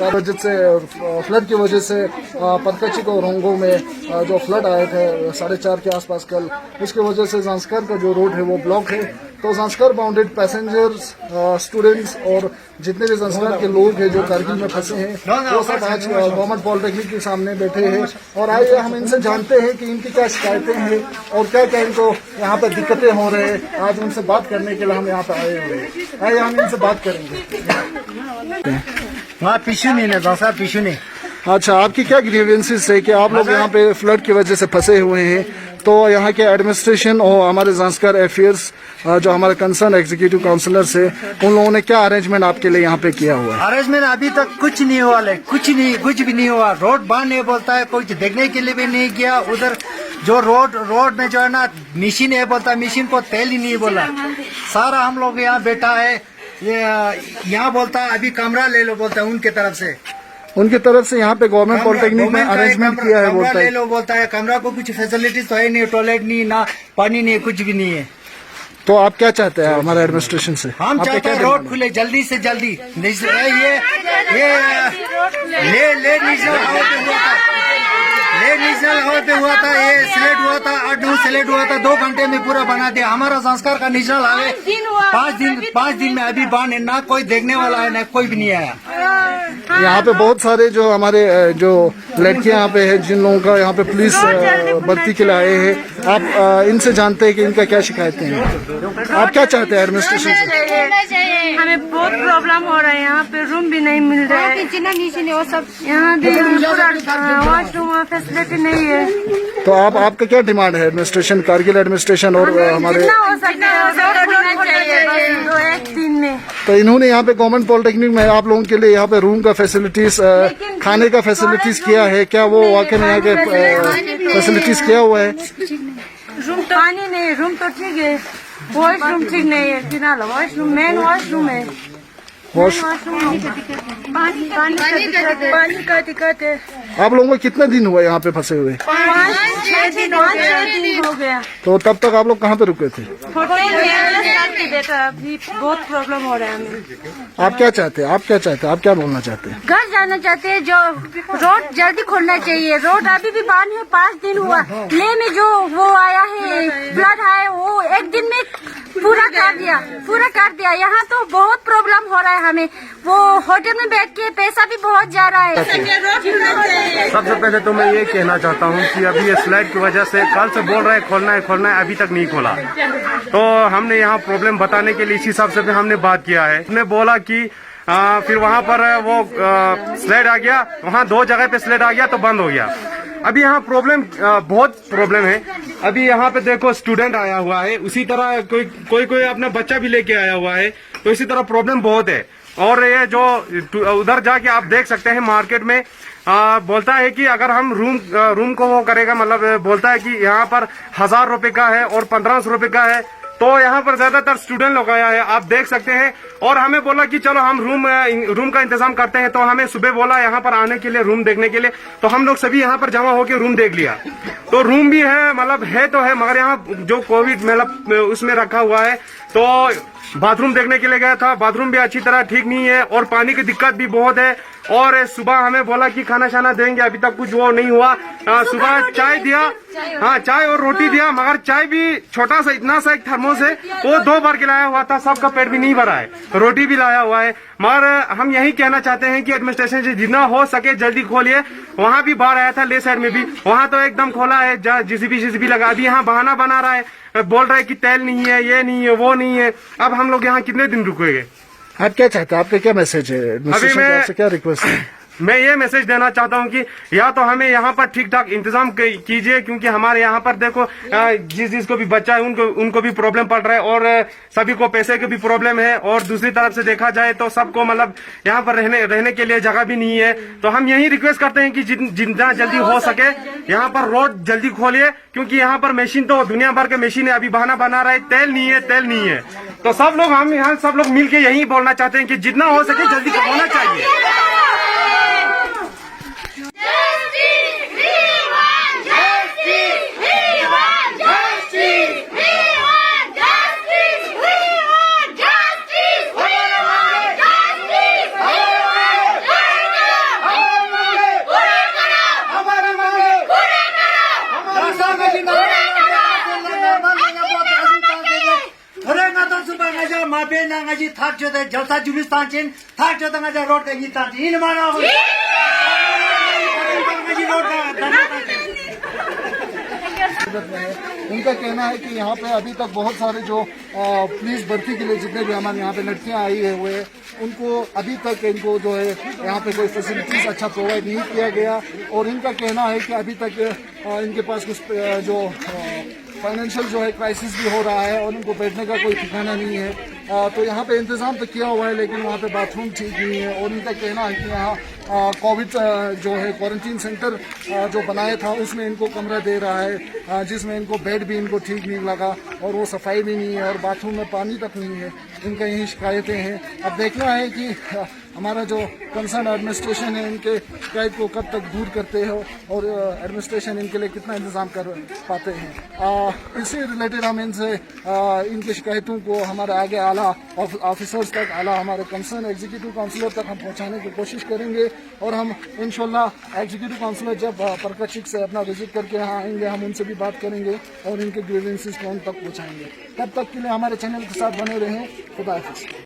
Flood की वजह से पतकची को रोंगो में जो फ्लड आए थे 4:30 के आसपास कल, उसकी वजह से ज़ांस्कर का जो रोड है वो ब्लॉक है। तो ज़ांस्कर बाउंडेड पैसेंजर्स, स्टूडेंट्स और जितने भी ज़ांस्कर के लोग हैं जो कारगिल में फंसे हैं वो सब आज गवर्नमेंट पॉलिटेक्निक के सामने बैठे हैं। और आइए हम इनसे जानते हैं कि इनकी क्या शिकायतें हैं और क्या क्या इनको यहाँ पे दिक्कतें हो रहे हैं। आज उनसे बात करने के लिए हम यहाँ पे आए हुए हैं। आइए हम इनसे बात करेंगे। वहाँ पीछू नहीं है, पीछू नहीं। अच्छा, आपकी क्या ग्रीवेंसेस है कि आप लोग यहाँ पे फ्लड की वजह से फंसे हुए हैं? तो यहाँ के एडमिनिस्ट्रेशन और हमारे ज़ांस्कर अफेयर्स जो हमारे कंसर्न एग्जीक्यूटिव काउंसलर्स है, उन लोगों ने क्या अरेंजमेंट आपके लिए यहाँ पे किया हुआ है? अरेंजमेंट अभी तक कुछ नहीं हुआ है, कुछ भी नहीं हुआ। रोड बांध नहीं बोलता है, कुछ देखने के लिए भी नहीं किया। उधर जो रोड में जो है ना मशीन है बोलता है, मशीन को तेल ही नहीं बोला। सारा हम लोग यहाँ बैठा है, ये यहाँ बोलता है अभी कमरा ले लो बोलता है उनकी तरफ से यहाँ पे गवर्नमेंट पॉलिटेक्निक में अरेंजमेंट किया है बोलता है। ले लो बोलता है। कमरा को कुछ फैसिलिटीज तो है नहीं, टॉयलेट नहीं, ना पानी नहीं, कुछ भी नहीं है। तो आप क्या चाहते हैं हमारे एडमिनिस्ट्रेशन से? हम चाहते हैं रोड खुले जल्दी से जल्दी। ये नेशनल हाईवे पे हुआ था, ये सिलेक्ट हुआ था, 8-9 सिलेक्ट हुआ था, 2 घंटे में पूरा बना दिया। हमारा संस्कार का नेशनल हाईवे 5 दिन में अभी बन है, ना कोई देखने वाला है, ना कोई भी नहीं आया। यहाँ पे बहुत सारे जो हमारे जो लड़कियां यहाँ पे है, जिन लोगों का यहाँ पे पुलिस भर्ती के लिए आए हैं, आप इनसे जानते हैं कि इनका क्या शिकायतें हैं? आप क्या चाहते हैं एडमिनिस्ट्रेशन से? हमें बहुत प्रॉब्लम हो रहा है, यहाँ पे रूम भी नहीं मिल रहा है, वो सब यहाँ वॉशरूम फैसिलिटी नहीं है। तो आपका क्या डिमांड है एडमिनिस्ट्रेशन, कारगिल एडमिनिस्ट्रेशन और हमारे? हो सकता है 1 दिन में। तो इन्होंने यहाँ पे गवर्नमेंट पॉलिटेक्निक में आप लोगों के लिए यहाँ पे रूम का फैसिलिटीज, खाने का फैसिलिटीज किया है क्या? वो वाकई में यहाँ के फैसिलिटीज किया हुआ है? रूम तो पानी नहीं, रूम तो ठीक है, वॉशरूम ठीक नहीं है, फिलहाल वॉशरूम मेन वॉशरूम है, पानी का दिक्कत है। आप लोगों को कितने दिन हुआ यहाँ पे फंसे हुए? 5-6 दिन हो गया। तो तब तक आप लोग कहाँ पे रुके थे? बेटा अभी बहुत प्रॉब्लम हो रहा है हमें। आप क्या चाहते हैं? आप क्या बोलना चाहते हैं? घर जाना चाहते हैं, जो रोड जल्दी खोलना चाहिए। रोड अभी भी बंद है, 5 दिन हुआ। ले में जो वो आया है, फ्लड आया, वो 1 दिन में पूरा कर दिया। यहाँ तो बहुत प्रॉब्लम हो रहा है हमें। वो होटल में बैठ के पैसा भी बहुत जा रहा है। सबसे पहले तो मैं ये कहना चाहता हूँ कि अभी ये स्लाइड की वजह से कल से बोल रहे हैं खोलना है, अभी तक नहीं खोला। तो हमने यहाँ प्रॉब्लम बताने के लिए इसी हिसाब से हमने बात किया है। हमने बोला कि फिर वहाँ पर वो स्लाइड आ गया, वहाँ 2 जगह पे स्लाइड आ गया तो बंद हो गया। अभी यहाँ प्रॉब्लम बहुत प्रॉब्लम है। अभी यहाँ पे देखो स्टूडेंट आया हुआ है, उसी तरह कोई अपना बच्चा भी लेके आया हुआ है, तो इसी तरह प्रॉब्लम बहुत है। और ये जो उधर जाके आप देख सकते हैं मार्केट में बोलता है कि अगर हम रूम को वो करेगा, मतलब बोलता है कि यहाँ पर 1000 रुपए का है और 1500 रुपए का है। तो यहाँ पर ज्यादातर स्टूडेंट लोग आया है, आप देख सकते हैं। और हमें बोला कि चलो हम रूम का इंतजाम करते हैं। तो हमें सुबह बोला यहाँ पर आने के लिए, रूम देखने के लिए। तो हम लोग सभी यहाँ पर जमा होकर रूम देख लिया। तो रूम भी है, मतलब है तो है, मगर यहाँ जो कोविड मतलब उसमें रखा हुआ है। तो बाथरूम देखने के लिए गया था, बाथरूम भी अच्छी तरह ठीक नहीं है और पानी की दिक्कत भी बहुत है। और सुबह हमें बोला कि खाना शाना देंगे, अभी तक कुछ वो नहीं हुआ। सुबह चाय दिया, हाँ चाय और रोटी दिया, मगर चाय भी छोटा सा, इतना सा एक थर्मोस है, वो 2 बार के लाया हुआ था, सबका पेट भी नहीं भरा है। रोटी भी लाया हुआ है। मगर हम यही कहना चाहते हैं कि एडमिनिस्ट्रेशन से जितना हो सके जल्दी खोलिए। वहाँ भी बाढ़ आया था, ले साइड में भी, वहाँ तो एकदम खोला है, जीसीबी लगा। अभी यहाँ बहाना बना रहा है, बोल रहा है कि तेल नहीं है, ये नहीं है, वो नहीं है। अब हम लोग यहाँ कितने दिन रुकेंगे? आप क्या चाहते हैं? आपका क्या मैसेज है? अभी मैं क्या रिक्वेस्ट है? मैं ये मैसेज देना चाहता हूँ कि या तो हमें यहाँ पर ठीक ठाक इंतजाम कीजिए, क्योंकि हमारे यहाँ पर देखो जिसको भी बच्चा है उनको भी प्रॉब्लम पड़ रहा है और सभी को पैसे की भी प्रॉब्लम है। और दूसरी तरफ से देखा जाए तो सबको मतलब यहाँ पर रहने के लिए जगह भी नहीं है। तो हम यही रिक्वेस्ट करते हैं कि जितना जल्दी हो सके यहाँ पर रोड जल्दी खोलिए, क्योंकि यहाँ पर मशीन तो दुनिया भर के मशीन है, अभी बहाना बना रहा है तेल नहीं है। तो सब लोग, हम यहाँ सब लोग मिलके यही बोलना चाहते हैं कि जितना हो सके जल्दी होना चाहिए। ngaji thak jode jalsa julis tanchin thak jode ngaji road ka git tanchin in mano ngaji road ka उनका कहना है कि यहाँ पे अभी तक बहुत सारे जो पुलिस भर्ती के लिए जितने भी हमारे यहाँ पे लड़कियाँ आई है हुए उनको अभी तक इनको जो है यहाँ पे कोई फैसिलिटीज अच्छा प्रोवाइड नहीं किया गया। और इनका कहना है कि अभी तक इनके पास कुछ जो फाइनेंशियल जो है क्राइसिस भी हो रहा है और उनको बैठने का कोई ठिकाना नहीं है। तो यहाँ पे इंतजाम तो किया हुआ है लेकिन वहाँ पे बाथरूम ठीक नहीं है। और इनका कहना है कि यहाँ कोविड जो है क्वारंटीन सेंटर जो बनाया था उसमें इनको कमरा दे रहा है जिसमें इनको बेड भी इनको ठीक नहीं लगा और वो सफाई भी नहीं है और बाथरूम में पानी तक नहीं है। इनका यही शिकायतें हैं। अब देखना है कि हमारा जो कंसर्न एडमिनिस्ट्रेशन है इनके शिकायत को कब तक दूर करते हो और एडमिनिस्ट्रेशन इनके लिए कितना इंतजाम कर पाते हैं। इससे रिलेटेड हम इनसे इनकी शिकायतों को हमारे आगे आला ऑफिसर्स तक आला हमारे कंसर्न एग्जीक्यूटिव काउंसिलर तक हम पहुंचाने की कोशिश करेंगे। और हम इंशाल्लाह एग्जीक्यूटिव काउंसिलर जब परकचिक से अपना विजिट करके यहाँ आएंगे हम उनसे भी बात करेंगे और इनके ग्रीवेंसेस को उन तक पहुँचाएंगे। तब तक के लिए हमारे चैनल के साथ बने रहें। खुदा हाफिज़।